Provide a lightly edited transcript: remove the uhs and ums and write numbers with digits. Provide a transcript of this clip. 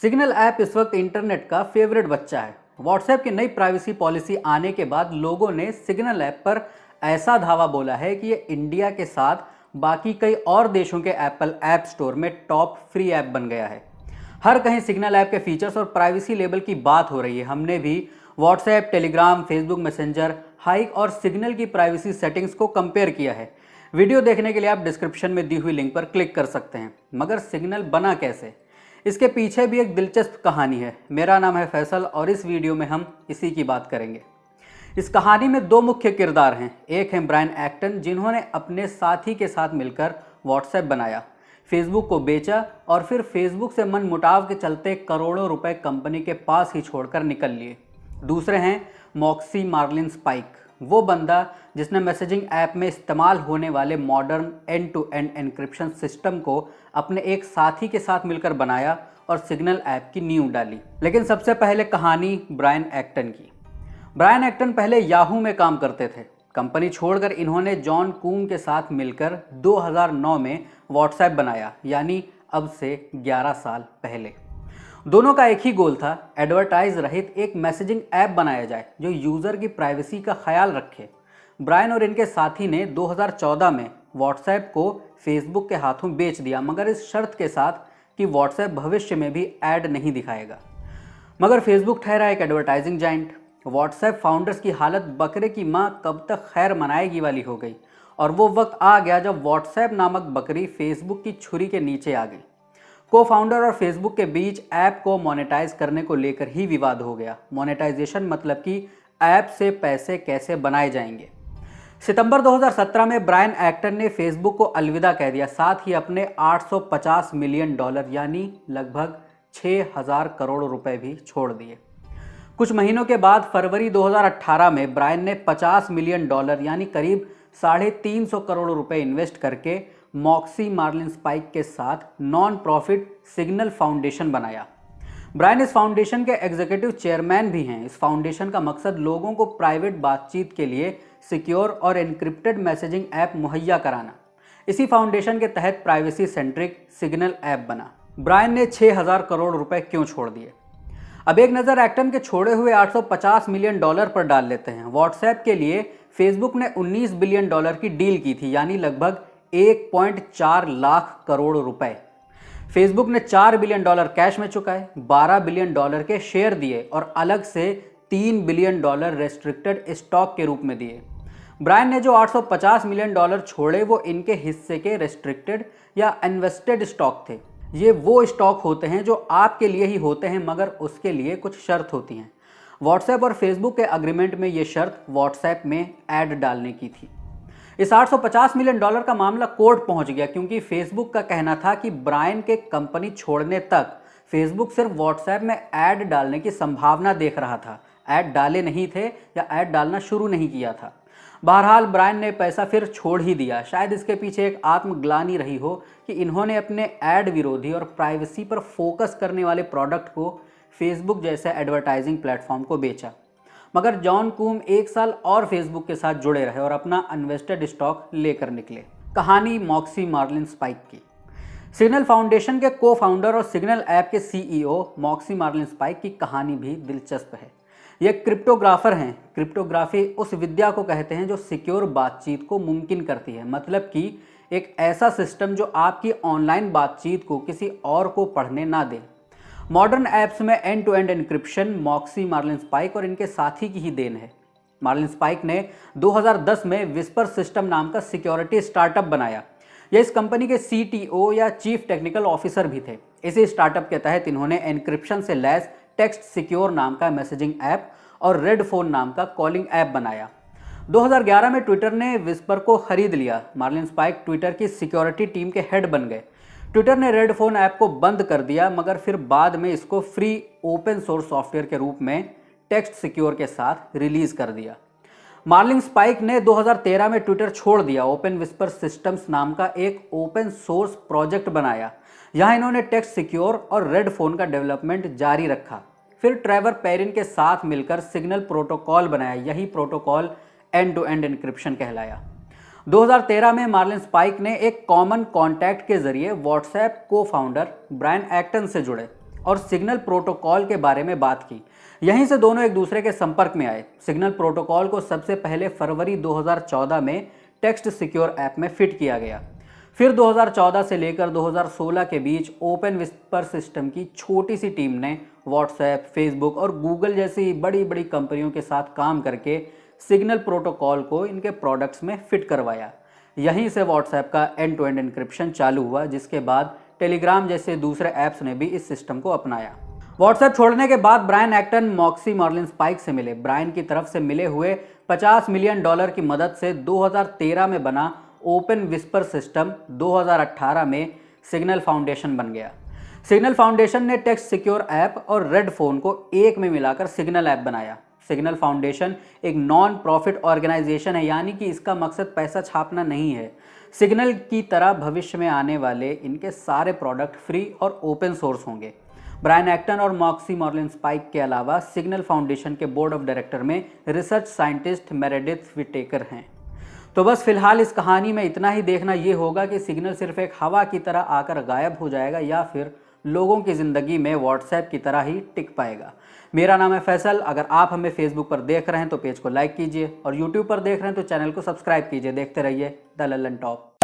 Signal app इस वक्त internet का फेवरेट बच्चा है। व्हाट्सएप की नई प्राइवेसी पॉलिसी आने के बाद लोगों ने सिग्नल ऐप पर ऐसा धावा बोला है कि ये इंडिया के साथ बाकी कई और देशों के एप्पल ऐप स्टोर में टॉप फ्री ऐप बन गया है। हर कहीं सिग्नल ऐप के फीचर्स और प्राइवेसी लेवल की बात हो रही है। हमने भी WhatsApp, Telegram, Facebook messenger, hike और सिग्नल की प्राइवेसी सेटिंग्स को कंपेयर किया है। वीडियो देखने के लिए आप डिस्क्रिप्शन में दी हुई लिंक पर क्लिक कर सकते हैं। मगर सिग्नल बना कैसे, इसके पीछे भी एक दिलचस्प कहानी है। मेरा नाम है फैसल और इस वीडियो में हम इसी की बात करेंगे। इस कहानी में दो मुख्य किरदार हैं। एक है ब्रायन एक्टन, जिन्होंने अपने साथी के साथ मिलकर व्हाट्सएप बनाया, फेसबुक को बेचा और फिर फेसबुक से मनमुटाव के चलते करोड़ों रुपए कंपनी के पास ही छोड़कर निकल लिए। दूसरे हैं मॉक्सी मार्लिन स्पाइक, वो बंदा जिसने मैसेजिंग ऐप में इस्तेमाल होने वाले modern end to end encryption system को अपने एक साथी के साथ मिलकर बनाया और सिग्नल ऐप की नींव डाली। लेकिन सबसे पहले कहानी ब्रायन एक्टन की। ब्रायन एक्टन पहले याहू में काम करते थे। कंपनी छोड़कर इन्होंने जॉन कूम के साथ मिलकर 2009 में व्हाट्सएप बनाया, यानी अब से 11 साल पहले। दोनों का एक ही गोल था, एडवर्टाइज रहित एक मैसेजिंग ऐप बनाया जाए जो यूज़र की प्राइवेसी का ख्याल रखे। ब्रायन और इनके साथी ने 2014 में व्हाट्सएप को फेसबुक के हाथों बेच दिया, मगर इस शर्त के साथ कि व्हाट्सएप भविष्य में भी ऐड नहीं दिखाएगा। मगर फेसबुक ठहरा एक एडवर्टाइजिंग जाइंट। व्हाट्सएप फाउंडर्स की हालत बकरे की माँ कब तक खैर मनाएगी वाली हो गई और वो वक्त आ गया जब व्हाट्सएप नामक बकरी फेसबुक की छुरी के नीचे आ गई। को फाउंडर और फेसबुक के बीच ऐप को मोनेटाइज करने को लेकर ही विवाद हो गया। मोनेटाइजेशन मतलब कि ऐप से पैसे कैसे बनाए जाएंगे। सितंबर 2017 में ब्रायन एक्टन ने फेसबुक को अलविदा कह दिया, साथ ही अपने $850 मिलियन यानी लगभग 6000 करोड़ रुपए भी छोड़ दिए। कुछ महीनों के बाद फरवरी 2018 में ब्रायन ने $50 मिलियन यानी करीब 350 करोड़ रुपए इन्वेस्ट करके मॉक्सी मार्लिन स्पाइक के साथ नॉन प्रॉफिट सिग्नल फाउंडेशन बनाया। ब्रायन इस फाउंडेशन के एग्जीक्यूटिव चेयरमैन भी हैं। इस फाउंडेशन का मकसद लोगों को प्राइवेट बातचीत के लिए सिक्योर और एन्क्रिप्टेड मैसेजिंग ऐप मुहैया कराना। इसी फाउंडेशन के तहत प्राइवेसी सेंट्रिक सिग्नल ऐप बना। ब्रायन ने 6000 करोड़ रुपए क्यों छोड़ दिए? अब एक नज़र एक्टन के छोड़े हुए $850 मिलियन पर डाल लेते हैं। व्हाट्सएप के लिए फेसबुक ने $19 बिलियन की डील की थी, यानी लगभग 1.4 लाख करोड़ रुपए। फेसबुक ने $4 बिलियन कैश में चुकाए, $12 बिलियन के शेयर दिए और अलग से $3 बिलियन रेस्ट्रिक्टेड स्टॉक के रूप में दिए। ब्रायन ने जो $850 मिलियन छोड़े वो इनके हिस्से के रेस्ट्रिक्टेड या इन्वेस्टेड स्टॉक थे। ये वो स्टॉक होते हैं जो आपके लिए ही होते हैं, मगर उसके लिए कुछ शर्त होती हैं। व्हाट्सएप और फेसबुक के अग्रीमेंट में ये शर्त व्हाट्सएप में ऐड डालने की थी। इस $850 मिलियन का मामला कोर्ट पहुंच गया, क्योंकि फेसबुक का कहना था कि ब्रायन के कंपनी छोड़ने तक फेसबुक सिर्फ व्हाट्सएप में ऐड डालने की संभावना देख रहा था, ऐड डाले नहीं थे या ऐड डालना शुरू नहीं किया था। बहरहाल ब्रायन ने पैसा फिर छोड़ ही दिया। शायद इसके पीछे एक आत्मग्लानि रही हो कि इन्होंने अपने ऐड विरोधी और प्राइवेसी पर फोकस करने वाले प्रोडक्ट को फेसबुक जैसे एडवर्टाइजिंग प्लेटफॉर्म को बेचा। मगर जॉन कूम 1 साल और फेसबुक के साथ जुड़े रहे और अपना इन्वेस्टेड स्टॉक लेकर निकले। कहानी मॉक्सी मार्लिन स्पाइक की। सिग्नल फाउंडेशन के को फाउंडर और सिग्नल ऐप के सीईओ मॉक्सी मार्लिन स्पाइक की कहानी भी दिलचस्प है। ये क्रिप्टोग्राफर हैं। क्रिप्टोग्राफी उस विद्या को कहते हैं जो सिक्योर बातचीत को मुमकिन करती है, मतलब कि एक ऐसा सिस्टम जो आपकी ऑनलाइन बातचीत को किसी और को पढ़ने ना दे। मॉडर्न ऐप्स में end to end encryption Moxie Marlinspike और इनके साथी की ही देन है। मार्लिन स्पाइक ने 2010 में विस्पर सिस्टम नाम का सिक्योरिटी स्टार्टअप बनाया। यह इस कंपनी के सीटीओ या चीफ टेक्निकल ऑफिसर भी थे। इसी स्टार्टअप के तहत इन्होंने एन्क्रिप्शन से लैस टेक्स्ट सिक्योर नाम का मैसेजिंग ऐप और रेड फोन नाम का कॉलिंग ऐप बनाया। 2011 में ट्विटर ने विस्पर को खरीद लिया। मार्लिन स्पाइक ट्विटर की सिक्योरिटी टीम के हेड बन गए। ट्विटर ने रेड फोन ऐप को बंद कर दिया, मगर फिर बाद में इसको फ्री ओपन सोर्स सॉफ्टवेयर के रूप में टेक्स्ट सिक्योर के साथ रिलीज कर दिया। मार्लिन स्पाइक ने 2013 में ट्विटर छोड़ दिया। ओपन विस्पर सिस्टम्स नाम का एक ओपन सोर्स प्रोजेक्ट बनाया। यहाँ इन्होंने टेक्स्ट सिक्योर और रेड फोन का डेवलपमेंट जारी रखा। फिर ट्रेवर पेरिन के साथ मिलकर सिग्नल प्रोटोकॉल बनाया। यही protocol end to end encryption कहलाया। 2013 में मार्लिन स्पाइक ने एक कॉमन कॉन्टैक्ट के जरिए व्हाट्सएप को फाउंडर ब्रायन एक्टन से जुड़े। और सिग्नल प्रोटोकॉल के बारे में बात की। यहीं से दोनों एक दूसरे के संपर्क में आए। सिग्नल प्रोटोकॉल को सबसे पहले फरवरी 2014 में टेक्स्ट सिक्योर ऐप में फिट किया गया। फिर 2014 से लेकर 2016 के बीच ओपन विस्पर सिस्टम की छोटी सी टीम ने व्हाट्सएप, फेसबुक और गूगल जैसी बड़ी बड़ी कंपनियों के साथ काम करके सिग्नल प्रोटोकॉल को इनके प्रोडक्ट्स में फिट करवाया। यहीं से व्हाट्सएप का एंड टू एंड एन्क्रिप्शन चालू हुआ, जिसके बाद टेलीग्राम जैसे दूसरे ऐप्स ने भी इस सिस्टम को अपनाया। व्हाट्सएप छोड़ने के बाद Brian Acton Moxie Marlinspike से मिले। ब्रायन की तरफ से मिले हुए $50 मिलियन की मदद से 2013 में बना ओपन विस्पर सिस्टम 2018 में सिग्नल फाउंडेशन बन गया। सिग्नल फाउंडेशन ने टेक्स्ट सिक्योर ऐप और रेड फोन को एक में मिलाकर सिग्नल ऐप बनाया। सिग्नल फाउंडेशन एक नॉन प्रॉफिट ऑर्गेनाइजेशन है, यानी कि इसका मकसद पैसा छापना नहीं है। सिग्नल की तरह भविष्य में आने वाले इनके सारे प्रोडक्ट फ्री और ओपन सोर्स होंगे। ब्रायन एक्टन और मॉक्सी मार्लिन स्पाइक के अलावा सिग्नल फाउंडेशन के बोर्ड ऑफ डायरेक्टर में रिसर्च साइंटिस्ट मेरेडिथ विटेकर हैं। तो बस फिलहाल इस कहानी में इतना ही देखना ये होगा कि सिग्नल सिर्फ एक हवा की तरह आकर गायब हो जाएगा या फिर लोगों की ज़िंदगी में व्हाट्सएप की तरह ही टिक पाएगा। मेरा नाम है फैसल। अगर आप हमें फेसबुक पर देख रहे हैं तो पेज को लाइक कीजिए और यूट्यूब पर देख रहे हैं तो चैनल को सब्सक्राइब कीजिए। देखते रहिए द लल्लन टॉप।